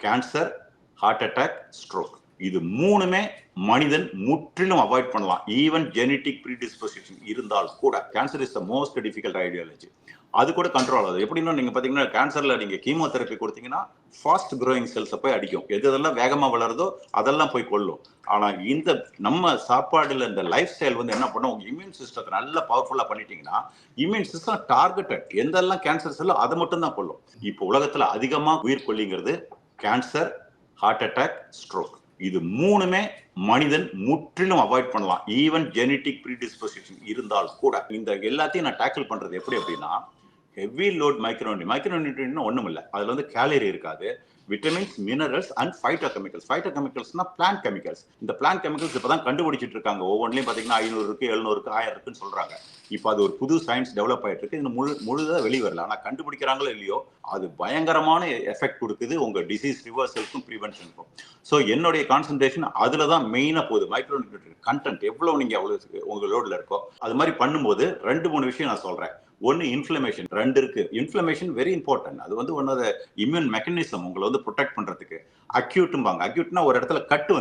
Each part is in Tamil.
Cancer, heart attack, stroke. இது மூணுமே மனிதன் முற்றிலும் அவாய்ட் பண்ணலாம். ஈவன் ஜெனடிக் ப்ரீடிஸ்போசிஷன் இருந்தால் கூட. Cancer is the most difficult ideology. அது கூட கண்ட்ரோல் ஆகுது. எப்படின்னா நீங்க பாத்தீங்கன்னா கேன்சர்ல நீங்க கீமோதெரப்பி கொடுத்தீங்கன்னா ஃபாஸ்ட் க்ரோயிங் செல்ஸை போய் அடிக்கும். எதெல்லாம் வேகமா வளருதோ அதெல்லாம் போய் கொல்லும். ஆனா இந்த நம்ம சாப்பாடுல இந்த லைஃப் ஸ்டைல் வந்து என்ன பண்ணும், உங்க இம்யூன் சிஸ்டத்தை நல்லா பவர்ஃபுல்லா பண்ணிட்டீங்கன்னா இம்யூன் சிஸ்டம் டார்கெட்டட் எந்தெல்லாம் கேன்சர் செல்லோ அதை மட்டும் தான் கொல்லும். இப்போ உலகத்துல அதிகமா உயிர் கொல்லிங்கிறது கேன்சர், ஹார்ட் அட்டாக், ஸ்ட்ரோக். இது மூணுமே மனிதன் முற்றிலும் அவாய்ட் பண்ணலாம். ஈவன் ஜெனடிக் ப்ரீடிஸ்போசிஷன் இருந்தால் கூட. இந்த எல்லாத்தையும் நான் டேக்கிள் பண்றது எப்படி அப்படின்னா, ஹெவி லோட் மைக்ரோநியூட்ரியன்ட் ஒண்ணும் இல்லை. அதுல வந்து கேலரி இருக்காது. Vitamins, minerals and phytochemicals. ஃபைட்டோகெமிக்கல்ஸ்னா பிளான்ட் கெமிக்கல்ஸ். இந்த பிளான்ட் கெமிக்கல்ஸ் இப்பதான் கண்டுபிடிச்சிட்டு இருக்காங்க. ஒவ்வொன்றிலையும் பாத்தீங்கன்னா 500 இருக்கு, 700 இருக்கு, 1000 இருக்குன்னு சொல்றாங்க. இப்போ அது ஒரு புது சயின்ஸ் டெவலப் ஆயிட்டு இருக்கு. இது முழுதாக வெளியே வரல. ஆனா கண்டுபிடிக்கிறாங்களோ இல்லையோ அது பயங்கரமான எஃபெக்ட் கொடுக்குது உங்க டிசீஸ் ரிவர்சலுக்கும் ப்ரிவென்ஷனுக்கும். ஸோ என்னுடைய கான்சென்ட்ரேஷன் அதுல தான் மெயினா போகுது. மைக்ரோநியூட்ரியன்ட் கண்டென்ட் எவ்வளவு நீங்க அவ்வளவு உங்க லோட்ல இருக்கோ அது மாதிரி பண்ணும்போது 2-3 விஷயம் நான் சொல்றேன். ஒன்னு இன்ஃப்ளமேஷன், 2 இருக்கு. Inflammation very important. அது வந்து one of the immune mechanism உங்களை வந்து ப்ரொடெக்ட் பண்றதுக்கு. அக்யூட்பாங்க. அக்யூட்னா ஒரு இடத்துல கட்டு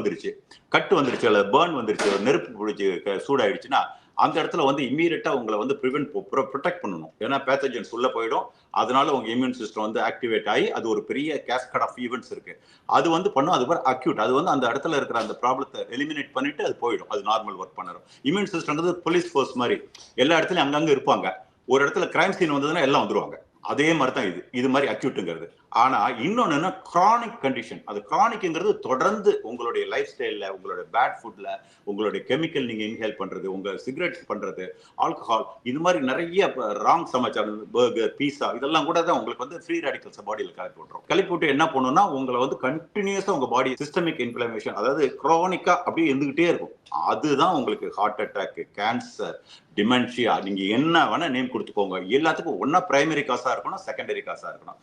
வந்துருச்சு அல்ல பேர்ன் வந்துருச்சு, நெருப்பு பிடிச்சி சூடாயிடுச்சுன்னா அந்த இடத்துல வந்து இம்மீடியட்டா உங்களை வந்து ப்ரொடெக்ட் பண்ணணும். ஏன்னா பேத்தஜன்ஸ் உள்ள போயிடும். அதனால உங்க இம்யூன் சிஸ்டம் வந்து ஆக்டிவேட் ஆகி அது ஒரு பெரிய கேஸ்கட் ஆஃப் ஈவெண்ட்ஸ் இருக்கு. அது வந்து பண்ணும். அது பேர் அக்யூட். அது வந்து அந்த இடத்துல இருக்கிற அந்த ப்ராப்ளத்தை எலிமினேட் பண்ணிட்டு அது போயிடும். அது நார்மல் ஒர்க் பண்ணுறோம். இம்யூன் சிஸ்டம்ன்றது போலீஸ் ஃபோர்ஸ் மாதிரி எல்லா இடத்துலயும் அங்கங்க இருப்பாங்க. ஒரு இடத்துல கிரைம் சீன் வந்ததுன்னா எல்லாம் வந்துருவாங்க. அதே மாதிரி தான் இது மாதிரி அக்யூட்ங்கிறது. ஆனா இன்னொன்னு என்ன, கிரானிக் கண்டிஷன். அது கிரானிக்ங்கிறது தொடர்ந்து உங்களுடைய லைஃப் ஸ்டைல்ல, உங்களுடைய பேட் ஃபுட்ல, உங்களுடைய கெமிக்கல் நீங்க இன்ஹேல் பண்றது, உங்க சிகரெட்ஸ் பண்றது, ஆல்கஹால், இது மாதிரி நிறைய ராங் சமாச்சாரம், பர்கர், பீஸா, இதெல்லாம் கூட தான் உங்களுக்கு வந்து ஃப்ரீ ரேடிக்கல்ஸ் பாடியில் கலப்பி விட்டுரும். கலப்பி விட்டு என்ன பண்ணுன்னா உங்களை வந்து கண்டினியூஸா உங்க பாடி சிஸ்டமிக் இன்ஃப்ளமேஷன், அதாவது கிரானிக்கா அப்படியே இருந்துகிட்டே இருக்கும். அதுதான் உங்களுக்கு ஹார்ட் அட்டாக், கேன்சர், டிமென்ஷியா, நீங்க என்ன வேணா நேம் கொடுத்துக்கோங்க. எல்லாத்துக்கும் ஒன்னா பிரைமரி காசா இருக்கணும், செகண்டரி காசா இருக்கணும்.